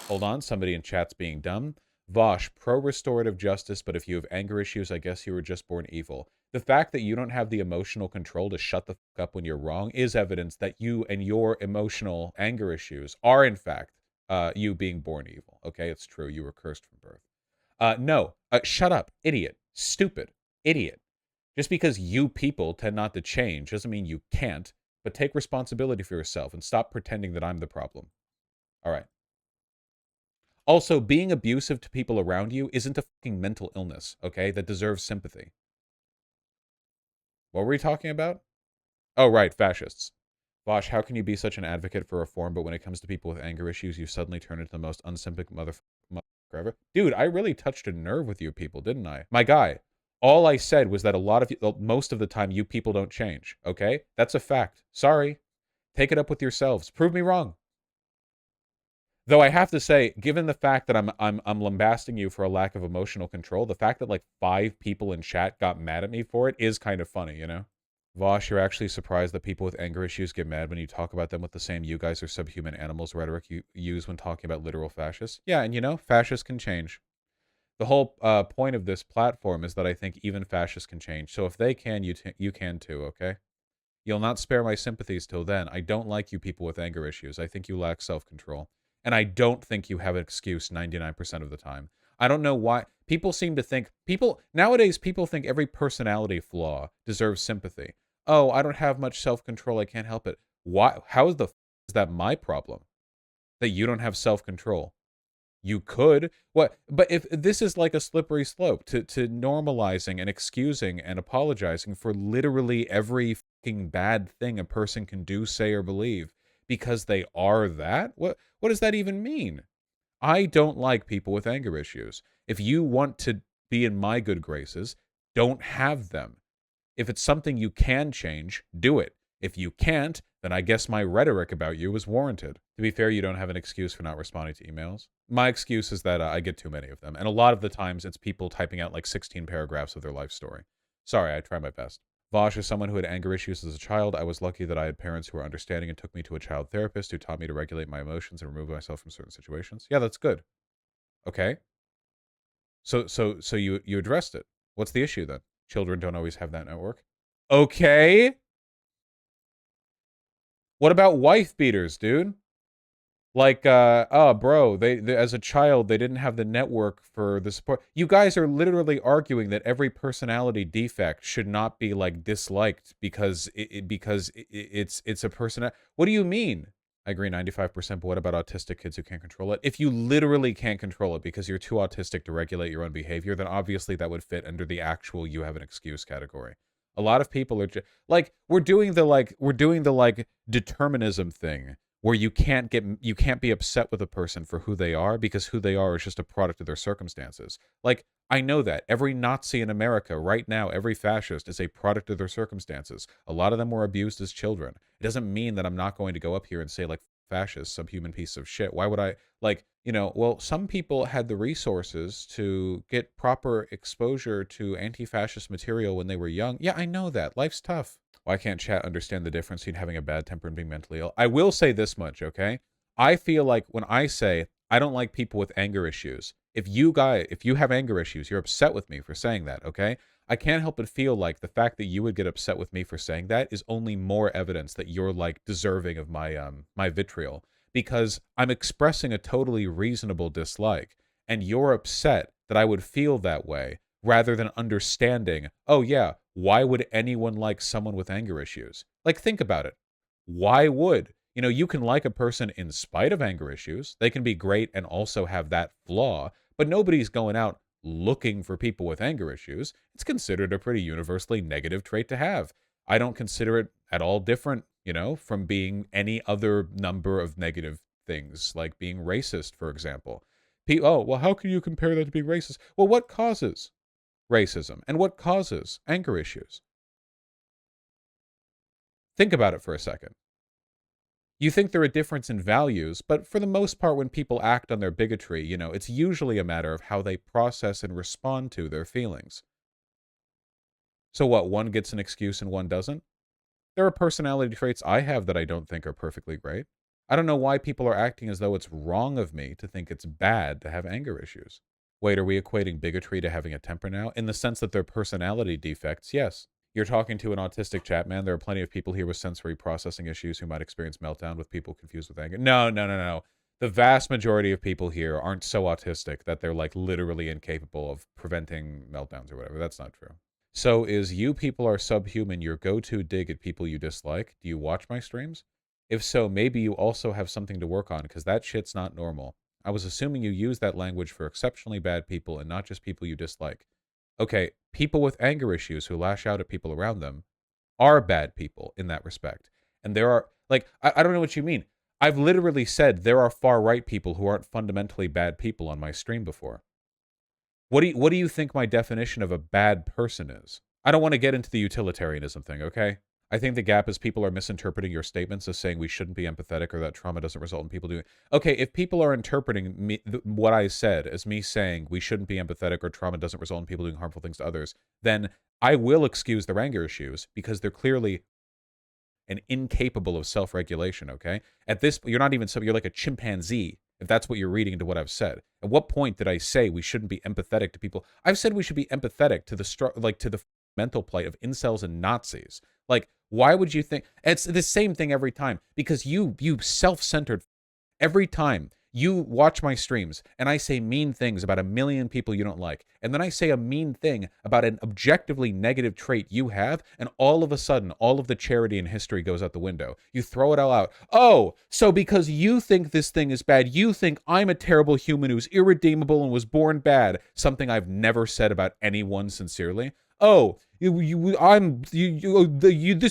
Hold on, somebody in chat's being dumb. Vosh, pro-restorative justice, but if you have anger issues, I guess you were just born evil. The fact that you don't have the emotional control to shut the fuck up when you're wrong is evidence that you and your emotional anger issues are, in fact, you being born evil. Okay, it's true. You were cursed from birth. No, shut up, idiot, stupid, idiot. Just because you people tend not to change doesn't mean you can't, but take responsibility for yourself and stop pretending that I'm the problem. All right. Also, being abusive to people around you isn't a fucking mental illness, okay? That deserves sympathy. What were we talking about? Oh, right, fascists. Vosh, how can you be such an advocate for reform, but when it comes to people with anger issues, you suddenly turn into the most unsympathetic motherfucker ever? Dude, I really touched a nerve with you people, didn't I? My guy, all I said was that a lot of you, most of the time, you people don't change, okay? That's a fact. Sorry. Take it up with yourselves. Prove me wrong. Though I have to say, given the fact that I'm lambasting you for a lack of emotional control, the fact that like 5 people in chat got mad at me for it is kind of funny, you know? Vosh, you're actually surprised that people with anger issues get mad when you talk about them with the same "you guys are subhuman animals" rhetoric you use when talking about literal fascists. Yeah, and you know, fascists can change. The whole point of this platform is that I think even fascists can change. So if they can, you can too, okay? You'll not spare my sympathies till then. I don't like you people with anger issues. I think you lack self-control. And I don't think you have an excuse 99% of the time. I don't know why. People seem to think, nowadays, people think every personality flaw deserves sympathy. Oh, I don't have much self-control. I can't help it. Why? How is that my problem? That you don't have self-control? You could. What? But if this is like a slippery slope to normalizing and excusing and apologizing for literally every fucking bad thing a person can do, say, or believe because they are that? What does that even mean? I don't like people with anger issues. If you want to be in my good graces, don't have them. If it's something you can change, do it. If you can't, then I guess my rhetoric about you is warranted. To be fair, you don't have an excuse for not responding to emails. My excuse is that I get too many of them. And a lot of the times it's people typing out like 16 paragraphs of their life story. Sorry, I try my best. Vosh is someone who had anger issues as a child. I was lucky that I had parents who were understanding and took me to a child therapist who taught me to regulate my emotions and remove myself from certain situations. Yeah, that's good. Okay. So you addressed it. What's the issue then? Children don't always have that network. Okay. What about wife beaters, dude? Like, oh, bro, they as a child they didn't have the network for the support. You guys are literally arguing that every personality defect should not be like disliked because it's a person. What do you mean? I agree 95%, but what about autistic kids who can't control it? If you literally can't control it because you're too autistic to regulate your own behavior, then obviously that would fit under the actual "you have an excuse" category. A lot of people are like we're doing the determinism thing where you can't be upset with a person for who they are because who they are is just a product of their circumstances. Like, I know that every Nazi in America right now, every fascist is a product of their circumstances. A lot of them were abused as children. It doesn't mean that I'm not going to go up here and say like fascist, subhuman piece of shit. Why would I like, well, some people had the resources to get proper exposure to anti-fascist material when they were young. Yeah, I know that. Life's tough. Why can't chat understand the difference between having a bad temper and being mentally ill? I will say this much, okay? I feel like when I say I don't like people with anger issues, if you have anger issues, you're upset with me for saying that, okay? I can't help but feel like the fact that you would get upset with me for saying that is only more evidence that you're like deserving of my vitriol because I'm expressing a totally reasonable dislike and you're upset that I would feel that way rather than understanding, oh yeah, why would anyone like someone with anger issues? Like, think about it. Why would? You can like a person in spite of anger issues. They can be great and also have that flaw, but nobody's going out looking for people with anger issues. It's considered a pretty universally negative trait to have. I don't consider it at all different, from being any other number of negative things, like being racist, for example. Oh, well, how can you compare that to being racist? Well, what causes racism and what causes anger issues? Think about it for a second. You think they're a difference in values, but for the most part, when people act on their bigotry, it's usually a matter of how they process and respond to their feelings. So what, one gets an excuse and one doesn't? There are personality traits I have that I don't think are perfectly great. I don't know why people are acting as though it's wrong of me to think it's bad to have anger issues. Wait, are we equating bigotry to having a temper now? In the sense that they're personality defects, yes. You're talking to an autistic chat, man. There are plenty of people here with sensory processing issues who might experience meltdown with people confused with anger. No, no, no, no. The vast majority of people here aren't so autistic that they're like literally incapable of preventing meltdowns or whatever. That's not true. So is you people are subhuman your go-to dig at people you dislike? Do you watch my streams? If so, maybe you also have something to work on because that shit's not normal. I was assuming you use that language for exceptionally bad people and not just people you dislike. Okay, people with anger issues who lash out at people around them are bad people in that respect. And there are, like, I don't know what you mean. I've literally said there are far-right people who aren't fundamentally bad people on my stream before. What do you think my definition of a bad person is? I don't want to get into the utilitarianism thing, okay? I think the gap is people are misinterpreting your statements as saying we shouldn't be empathetic or that trauma doesn't result in people doing. Okay, if people are interpreting me, what I said as me saying we shouldn't be empathetic or trauma doesn't result in people doing harmful things to others, then I will excuse their anger issues because they're clearly and incapable of self-regulation, okay? At this, you're not even, you're like a chimpanzee, if that's what you're reading into what I've said. At what point did I say we shouldn't be empathetic to people? I've said we should be empathetic to the mental plight of incels and Nazis. Like, why would you think, it's the same thing every time, because you self-centered every time you watch my streams and I say mean things about a million people you don't like, and then I say a mean thing about an objectively negative trait you have, and all of a sudden, all of the charity in history goes out the window. You throw it all out. Oh, so because you think this thing is bad, you think I'm a terrible human who's irredeemable and was born bad, something I've never said about anyone sincerely. Oh, this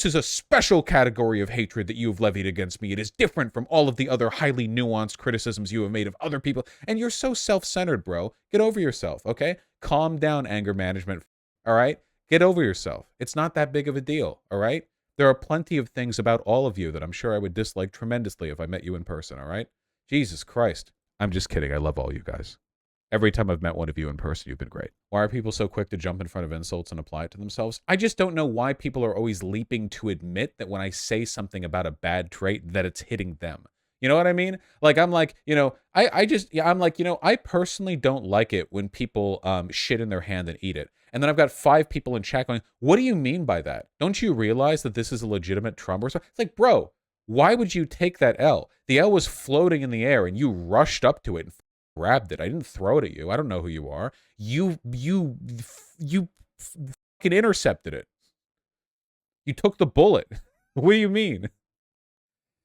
is a special category of hatred that you have levied against me. It is different from all of the other highly nuanced criticisms you have made of other people. And you're so self-centered, bro. Get over yourself, okay? Calm down, anger management, all right? Get over yourself. It's not that big of a deal, all right? There are plenty of things about all of you that I'm sure I would dislike tremendously if I met you in person, all right? Jesus Christ. I'm just kidding. I love all you guys. Every time I've met one of you in person, you've been great. Why are people so quick to jump in front of insults and apply it to themselves? I just don't know why people are always leaping to admit that when I say something about a bad trait, that it's hitting them. You know what I mean? Like, I'm like, I'm like, I personally don't like it when people shit in their hand and eat it. And then I've got 5 people in chat going, what do you mean by that? Don't you realize that this is a legitimate trauma? It's like, bro, why would you take that L? The L was floating in the air and you rushed up to it and grabbed it. I didn't throw it at you. I don't know who you are. You fucking intercepted it. You took the bullet. What do you mean?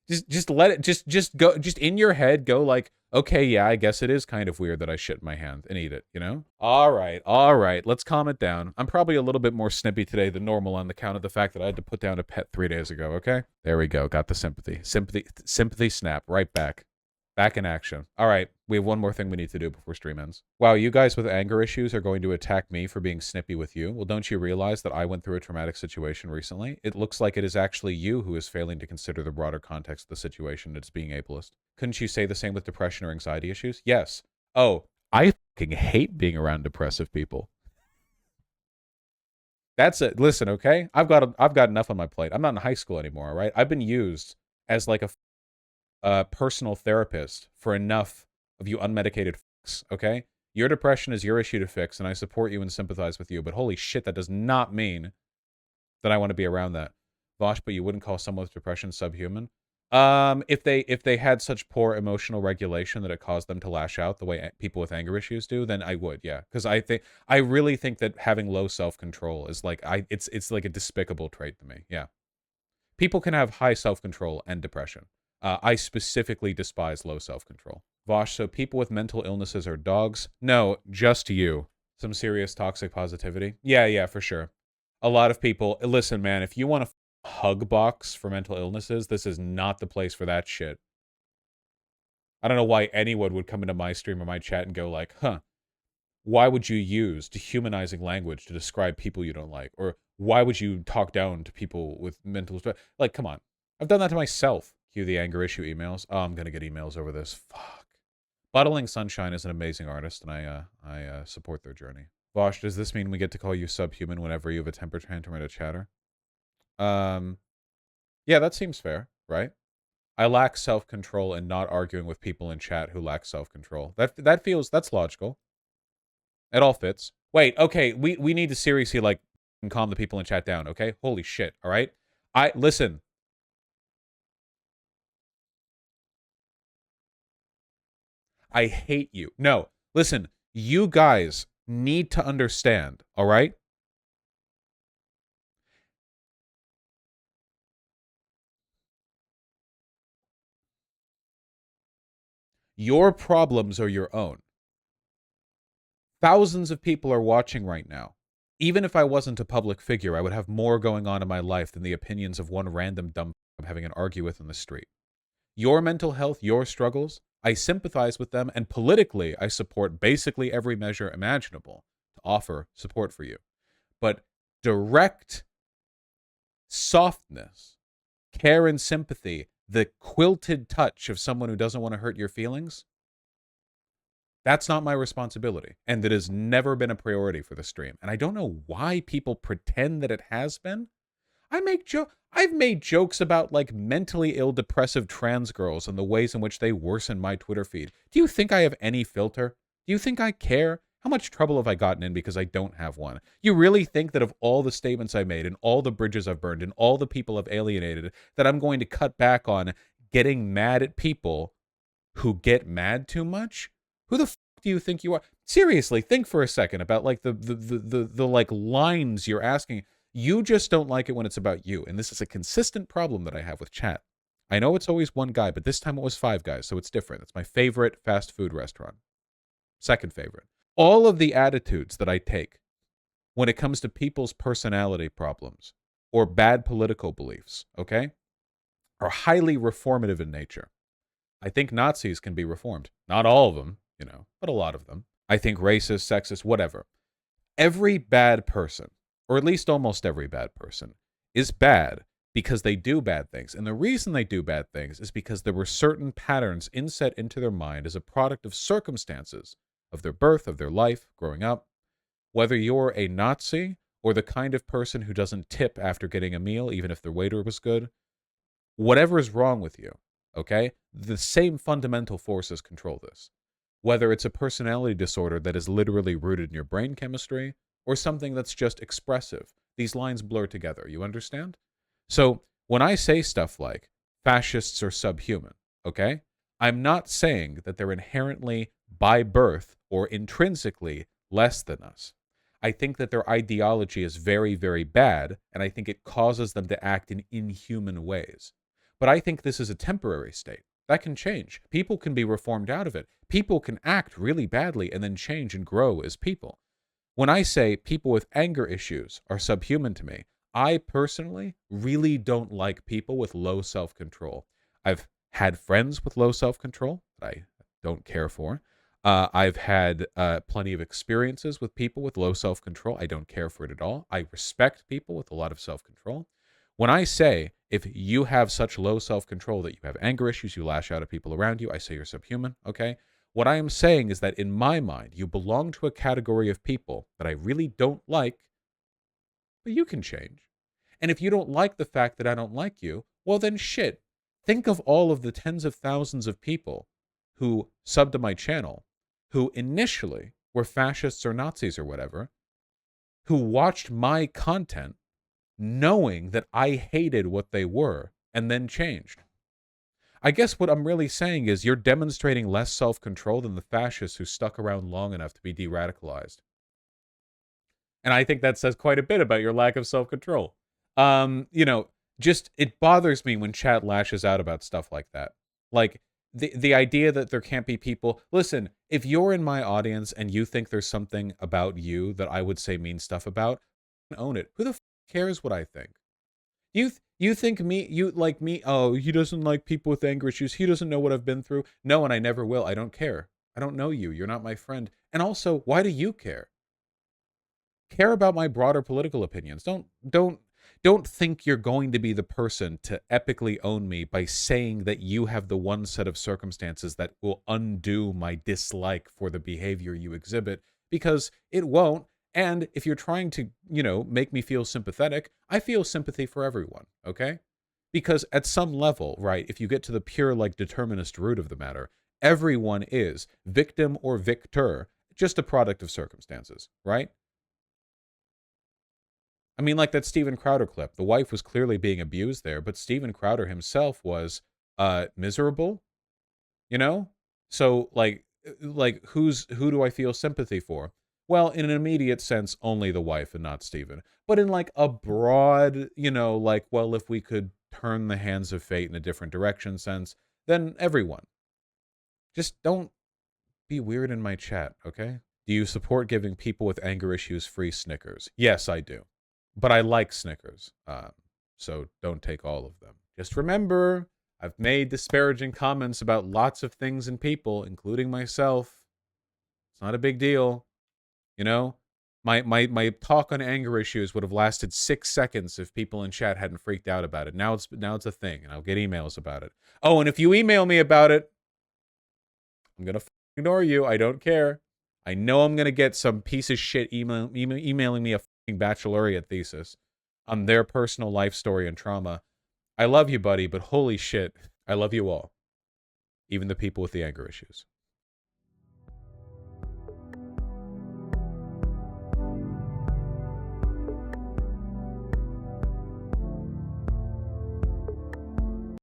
Just let it, just go, just in your head, go like, okay, yeah, I guess it is kind of weird that I shit in my hand and eat it, you know? All right, let's calm it down. I'm probably a little bit more snippy today than normal on the count of the fact that I had to put down a pet 3 days ago, okay? There we go, got the sympathy. Sympathy snap, right back. Back in action. All right, we have one more thing we need to do before stream ends. Wow, you guys with anger issues are going to attack me for being snippy with you. Well, don't you realize that I went through a traumatic situation recently? It looks like it is actually you who is failing to consider the broader context of the situation as being ableist. Couldn't you say the same with depression or anxiety issues? Yes. Oh, I fucking hate being around depressive people. That's it. Listen, okay? I've got enough on my plate. I'm not in high school anymore, all right? I've been used as like a personal therapist for enough of you unmedicated fucks, okay? Your depression is your issue to fix, and I support you and sympathize with you, but holy shit, that does not mean that I want to be around that. Vosh, but you wouldn't call someone with depression subhuman? If they had such poor emotional regulation that it caused them to lash out the way people with anger issues do, then I would, yeah. Because I really think that having low self-control is like, it's like a despicable trait to me, yeah. People can have high self-control and depression. I specifically despise low self-control. Vosh, so people with mental illnesses are dogs? No, just you. Some serious toxic positivity? Yeah, for sure. A lot of people, listen, man, if you want a hug box for mental illnesses, this is not the place for that shit. I don't know why anyone would come into my stream or my chat and go like, huh, why would you use dehumanizing language to describe people you don't like? Or why would you talk down to people with mental... Like, come on. I've done that to myself. Cue the anger issue emails. Oh, I'm going to get emails over this. Fuck. Bottling Sunshine is an amazing artist, and I support their journey. Vosh, does this mean we get to call you subhuman whenever you have a temper tantrum at a chatter? Um, yeah, that seems fair, right? I lack self-control and not arguing with people in chat who lack self-control. That's logical. It all fits. Wait, okay, we need to seriously like calm the people in chat down, okay? Holy shit, all right? Listen. I hate you. No, listen. You guys need to understand, all right? Your problems are your own. Thousands of people are watching right now. Even if I wasn't a public figure, I would have more going on in my life than the opinions of one random dumb I'm having an argue with in the street. Your mental health, your struggles, I sympathize with them, and politically, I support basically every measure imaginable to offer support for you. But direct softness, care, and sympathy, the quilted touch of someone who doesn't want to hurt your feelings, that's not my responsibility. And it has never been a priority for the stream. And I don't know why people pretend that it has been. I've made jokes about like mentally ill depressive trans girls and the ways in which they worsen my Twitter feed. Do you think I have any filter? Do you think I care? How much trouble have I gotten in because I don't have one? You really think that of all the statements I made and all the bridges I've burned and all the people I've alienated that I'm going to cut back on getting mad at people who get mad too much? Who the do you think you are? Seriously, think for a second about like the like lines you're asking. You just don't like it when it's about you. And this is a consistent problem that I have with chat. I know it's always one guy, but this time it was five guys, so it's different. It's my favorite fast food restaurant. Second favorite. All of the attitudes that I take when it comes to people's personality problems or bad political beliefs, okay, are highly reformative in nature. I think Nazis can be reformed. Not all of them, but a lot of them. I think racist, sexist, whatever. Every bad person, or at least almost every bad person, is bad because they do bad things. And the reason they do bad things is because there were certain patterns inset into their mind as a product of circumstances, of their birth, of their life, growing up. Whether you're a Nazi or the kind of person who doesn't tip after getting a meal, even if the waiter was good, whatever is wrong with you, okay, the same fundamental forces control this. Whether it's a personality disorder that is literally rooted in your brain chemistry or something that's just expressive, these lines blur together. You understand? So when I say stuff like fascists are subhuman, okay, I'm not saying that they're inherently by birth or intrinsically less than us. I think that their ideology is very, very bad, and I think it causes them to act in inhuman ways. But I think this is a temporary state. That can change. People can be reformed out of it. People can act really badly and then change and grow as people. When I say people with anger issues are subhuman to me, I personally really don't like people with low self-control. I've had friends with low self-control that I don't care for. I've had plenty of experiences with people with low self-control. I don't care for it at all. I respect people with a lot of self-control. When I say if you have such low self-control that you have anger issues, you lash out at people around you, I say you're subhuman, okay? What I am saying is that in my mind, you belong to a category of people that I really don't like, but you can change. And if you don't like the fact that I don't like you, well then shit. Think of all of the tens of thousands of people who subbed to my channel, who initially were fascists or Nazis or whatever, who watched my content knowing that I hated what they were and then changed. I guess what I'm really saying is you're demonstrating less self-control than the fascists who stuck around long enough to be de-radicalized. And I think that says quite a bit about your lack of self-control. Just it bothers me when chat lashes out about stuff like that. Like the idea that there can't be people. Listen, if you're in my audience and you think there's something about you that I would say mean stuff about, own it. Who the cares what I think? You think you like me? Oh, he doesn't like people with anger issues. He doesn't know what I've been through. No, and I never will. I don't care. I don't know you. You're not my friend. And also, why do you care? Care about my broader political opinions. Don't think you're going to be the person to epically own me by saying that you have the one set of circumstances that will undo my dislike for the behavior you exhibit, because it won't. And if you're trying to, make me feel sympathetic, I feel sympathy for everyone, okay? Because at some level, right, if you get to the pure, like, determinist root of the matter, everyone is victim or victor, just a product of circumstances, right? I mean, like that Steven Crowder clip. The wife was clearly being abused there, but Steven Crowder himself was miserable, you know? So who do I feel sympathy for? Well, in an immediate sense, only the wife and not Steven. But in like a broad, like, well, if we could turn the hands of fate in a different direction sense, then everyone. Just don't be weird in my chat, okay? Do you support giving people with anger issues free Snickers? Yes, I do. But I like Snickers. So don't take all of them. Just remember, I've made disparaging comments about lots of things and people, including myself. It's not a big deal. You know? My talk on anger issues would have lasted 6 seconds if people in chat hadn't freaked out about it. Now it's a thing, and I'll get emails about it. Oh, and if you email me about it, I'm gonna ignore you. I don't care. I know I'm gonna get some piece of shit emailing me a baccalaureate thesis on their personal life story and trauma. I love you, buddy, but holy shit, I love you all, even the people with the anger issues.